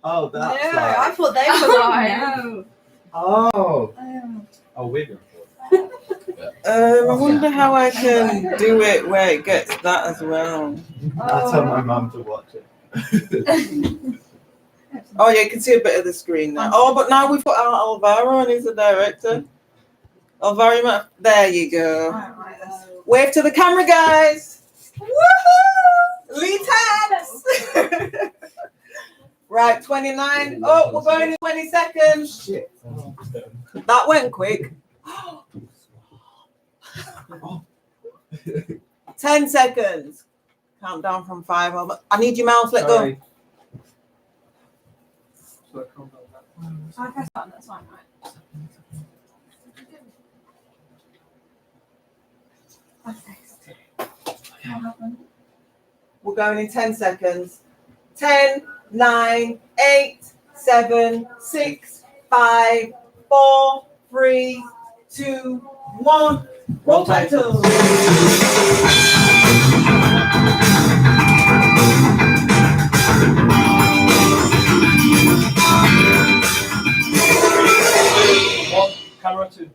Oh, that's No, like... I thought they were lying. Oh. Oh, we're going I wonder how I can do it where it gets that as well. I'll tell my mum to watch it. Oh yeah, you can see a bit of the screen now. Oh, but now we've got Alvaro and he's the director. Alvaro, there you go. Wave to the camera, guys. Woohoo! Lead hands. Right, 29. Oh, we're going in 20 seconds. Shit. That went quick. 10 seconds. Count down from 5. I need your mouse. Let go. I press button, that's fine, right? We're going in 10 seconds. 10, 9, 8, 7, 6, 5, 4, 3, 2, 1. Roll titles. Camera 2.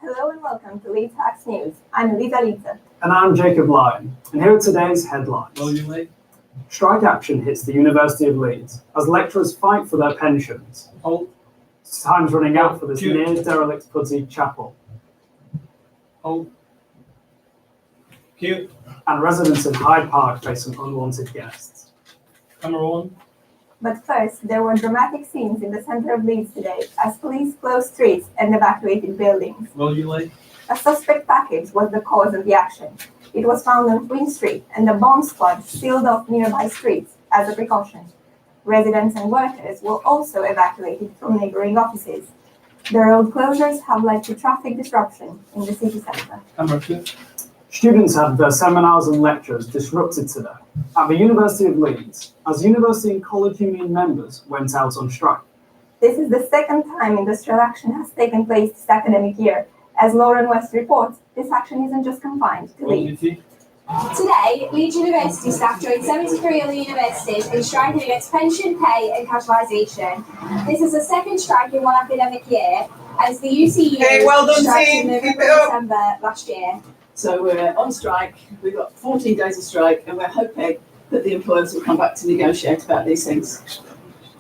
Hello and welcome to Leeds Hacks News. I'm Elisa Lita. And I'm Jacob Lyon. And here are today's headlines. Strike action hits the University of Leeds as lecturers fight for their pensions. Hold. Time's running out for this Cue. near derelict Putty Chapel. Hold. Cue. And residents in Hyde Park face some unwanted guests. Camera 1. But first, there were dramatic scenes in the center of Leeds today as police closed streets and evacuated buildings. A suspect package was the cause of the action. It was found on Queen Street and the bomb squad sealed off nearby streets as a precaution. Residents and workers were also evacuated from neighboring offices. The road closures have led to traffic disruption in the city centre. Camera 2. Students had their seminars and lectures disrupted today at the University of Leeds as University and College Union members went out on strike. This is the second time industrial action has taken place this academic year. As Lauren West reports, this action isn't just confined to Leeds. Today, Leeds University staff joined 73 other universities in striking against pension, pay and casualisation. This is the second strike in one academic year, as the UCU well done, struck team. in November Keep it up. December last year. So we're on strike, we've got 14 days of strike, and we're hoping that the employers will come back to negotiate about these things.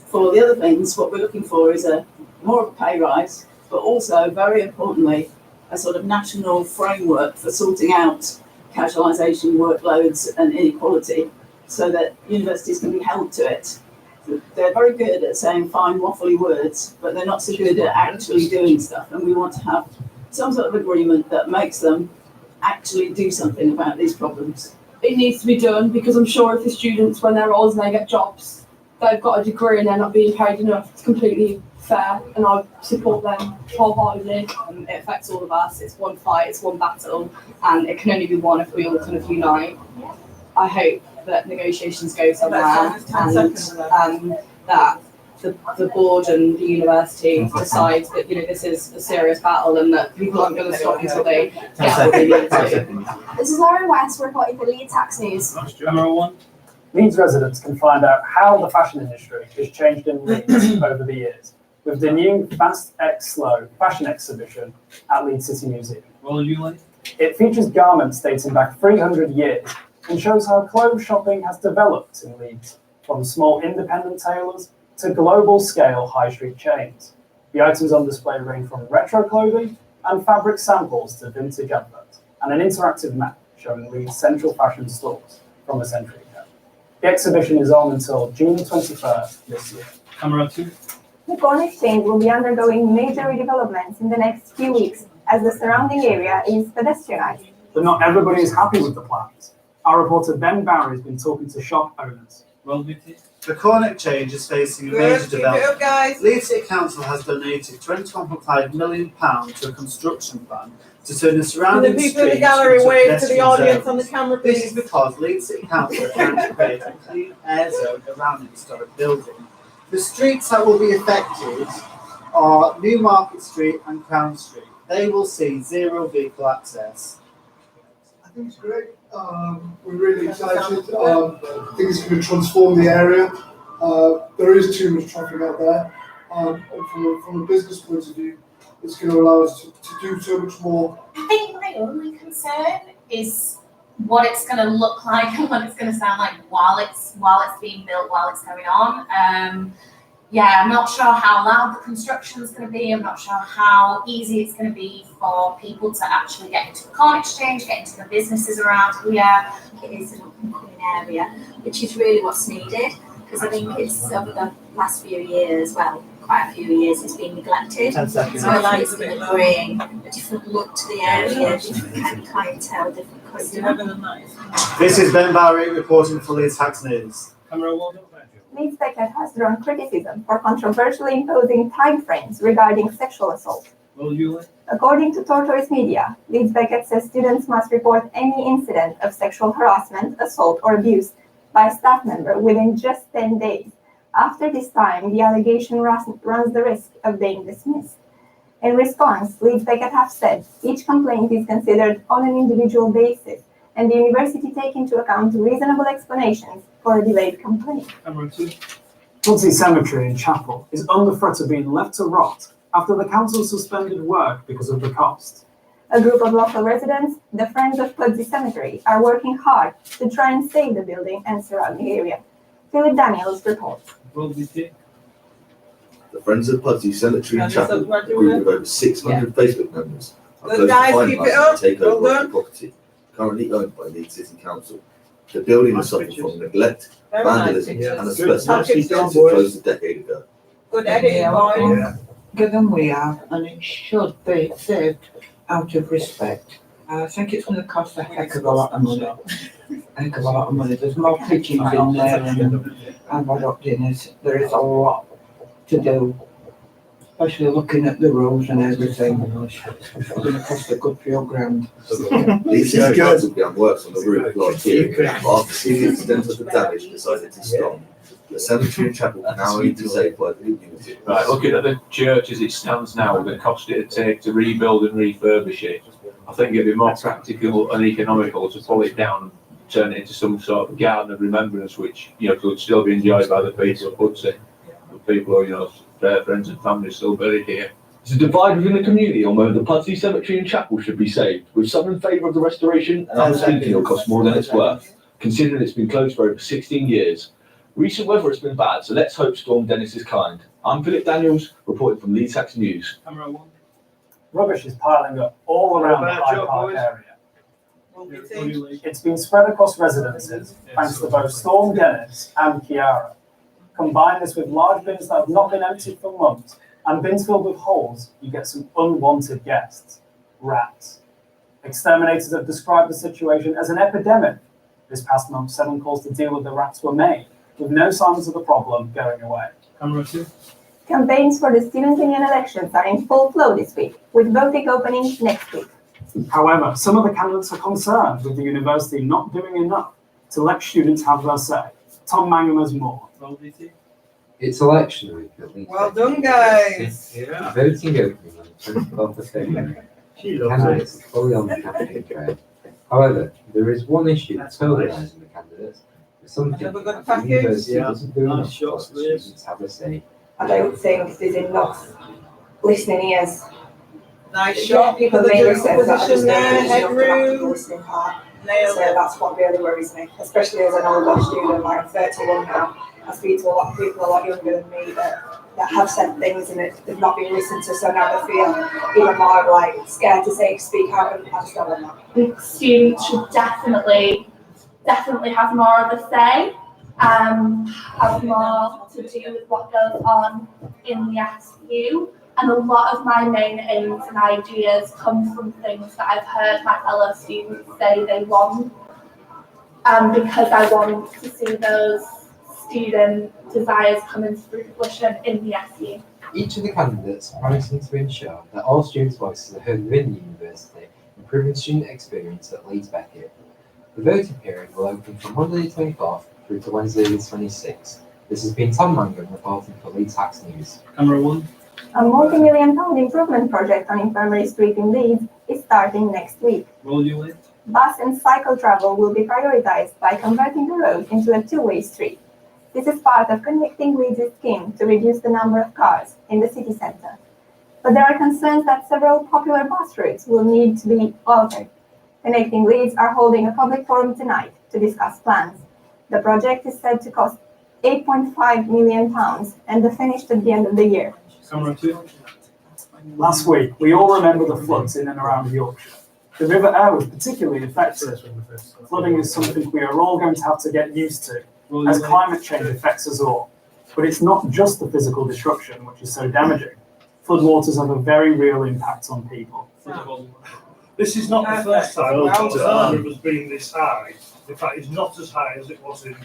For the other things, what we're looking for is more of a pay rise, but also, very importantly, a sort of national framework for sorting out casualisation, workloads and inequality so that universities can be held to it. They're very good at saying fine waffly words, but they're not so good at actually doing stuff, and we want to have some sort of agreement that makes them actually do something about these problems. It needs to be done because I'm sure if the students, when they're old and they get jobs, they've got a degree and they're not being paid enough, it's completely fair, and I support them wholeheartedly. It affects all of us. It's one fight, it's one battle, and it can only be won if we all kind of unite. I hope that negotiations go somewhere and that the board and the university decide that this is a serious battle and that people aren't going to stop until they get what they need to. This is Lauren West reporting for Leeds Hacks News. Camera 1. Leeds residents can find out how the fashion industry has changed in Leeds over the years with the new Fast X Slow fashion exhibition at Leeds City Museum. It features garments dating back 300 years and shows how clothes shopping has developed in Leeds, from small independent tailors to global-scale high street chains. The items on display range from retro clothing and fabric samples to vintage adverts, and an interactive map showing Leeds' central fashion stores from a century ago. The exhibition is on until June 21st this year. Camera 2. The Corn Exchange will be undergoing major redevelopments in the next few weeks as the surrounding area is pedestrianised. But not everybody is happy with the plans. Our reporter Ben Barry has been talking to shop owners. The Corn Exchange is facing a major development. Leeds City Council has donated £21.5 million to a construction plan to turn the surrounding Can the people streets in the gallery into wave to the pedestrian audience zones. on the camera, This please? is because Leeds City Council are trying to create a clean air zone around the historic building. The streets that will be affected are Newmarket Street and Crown Street. They will see zero vehicle access. I think it's great. We're really excited. I think it's going to transform the area. There is too much traffic out there, and from a business point of view, it's going to allow us to do so much more. I think my only concern is what it's going to look like and what it's going to sound like while it's being built, while it's going on. Yeah, I'm not sure how loud the construction is going to be. I'm not sure how easy it's going to be for people to actually get into the corn exchange, get into the businesses around here. It is an up-and-coming area, which is really what's needed, because I think it's over the last few years, well, quite a few years, it's been neglected. So I like it's going to bring a different look to the area, different kind of clientele, different customers. This is Ben Barry reporting for Leeds Tax News. Camera 1. Leeds Beckett has drawn criticism for controversially imposing timeframes regarding sexual assault. According to Tortoise Media, Leeds Beckett says students must report any incident of sexual harassment, assault, or abuse by a staff member within just 10 days. After this time, the allegation runs the risk of being dismissed. In response, Leeds Beckett have said each complaint is considered on an individual basis, and the university take into account reasonable explanations for a delayed complaint. Pudsey Cemetery in Chapel is under threat of being left to rot after the council suspended work because of the cost. A group of local residents, the Friends of Pudsey Cemetery, are working hard to try and save the building and surrounding area. Philip Daniels reports. The Friends of Pudsey Cemetery in Chapel, a group of over 600 Facebook members, are close to finalising the takeover of the property, currently owned by Leeds City Council. The building has suffered from neglect, vandalism, and asbestos since it closed a decade ago. Good edit, boy. Given we have, and it should be saved out of respect. I think it's going to cost a heck of a lot of money. There's more pitchings in there and adult dinners. There is a lot to do, especially looking at the roads and everything. It's going to cost a good few grand. Leeds City Council began works on the roof last year, but after seeing the extent of the damage, decided to stop. The cemetery and chapel now need to save by the community. Right, looking at the church as it stands now, the cost it would take to rebuild and refurbish it, I think it'd be more practical and economical to pull it down and turn it into some sort of garden of remembrance, which, you know, could still be enjoyed by the people of Pudsey. The people who, you know, their friends and family still buried here. There's a divide within the community on whether the Pudsey Cemetery and Chapel should be saved, with some in favour of the restoration and others thinking it'll cost more than it's worth, considering it's been closed for over 16 years. Recent weather has been bad, so let's hope Storm Dennis is kind. I'm Philip Daniels, reporting from Leeds Tax News. Rubbish is piling up all around the Hyde Park area. It's been spread across residences thanks to both Storm Dennis and Kiara. Combine this with large bins that have not been emptied for months and bins filled with holes, you get some unwanted guests. Rats. Exterminators have described the situation as an epidemic. This past month, 7 calls to deal with the rats were made, with no signs of the problem going away. Campaigns for the student union elections are in full flow this week, with voting opening next week. However, some of the candidates are concerned with the university not doing enough to let students have their say. Tom Mangum has more. It's election week at Leeds. Well done, guys. The voting opening on 24th of February. Candidates are fully on the campaign trail. However, there is one issue that's polarising the candidates. Something that the university doesn't do enough for students have a say. I don't think there's enough listening ears. Nice shot. People may listen, but I just Position don't there, think there's enough headroom. listening part. Nailed So it. that's what really worries me, especially as an older student, like I'm 31 now. I speak to a lot of people a lot younger than me that have said things and they've not been listened to, so now they feel even more like scared to speak out, and I just don't want that. Students should definitely have more of a say, have more to do with what goes on in the SU. And a lot of my main aims and ideas come from things that I've heard my fellow students say they want. Because I want to see those student desires come into fruition in the SU. Each of the candidates are promising to ensure that all students' voices are heard within the university, improving student experience at Leeds Beckett. The voting period will open from Monday the 24th through to Wednesday the 26th. This has been Tom Mangum reporting for Leeds Tax News. Camera 1. A multi-million-pound improvement project on Infirmary Street in Leeds is starting next week. Bus and cycle travel will be prioritised by converting the road into a two-way street. This is part of Connecting Leeds' scheme to reduce the number of cars in the city centre. But there are concerns that several popular bus routes will need to be altered. Connecting Leeds are holding a public forum tonight to discuss plans. The project is said to cost £8.5 million and be finished at the end of the year. Camera 2. Last week, we all remember the floods in and around Yorkshire. The River Aire was particularly affected. Flooding is something we are all going to have to get used to, as climate change affects us all. But it's not just the physical destruction which is so damaging. Floodwaters have a very real impact on people. This is not the first time the river's been this high. In fact, it's not as high as it was in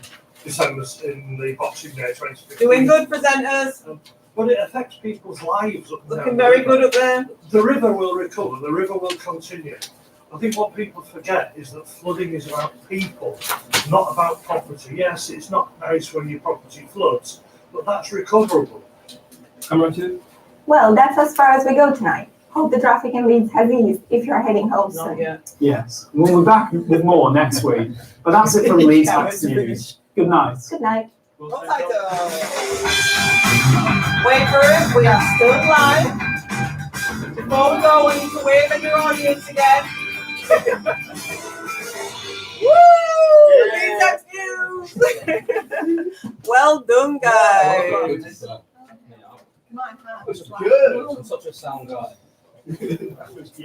December in the Boxing Day 2015. Doing good, presenters. But it affects people's lives up there. Looking very good up there. The river will recover. The river will continue. I think what people forget is that flooding is about people, not about property. Yes, it's not nice when your property floods, but that's recoverable. Camera 2. Well, that's as far as we go tonight. Hope the traffic in Leeds has eased if you're heading home soon. Yes, we'll be back with more next week. But that's it from Leeds Next News. Good night. Good night. Wait for it, we are still live. Before we go, we need to wave at your audience again. Woo! Leeds Next News! Well done, guys. Come on, Good. I'm such a sound guy.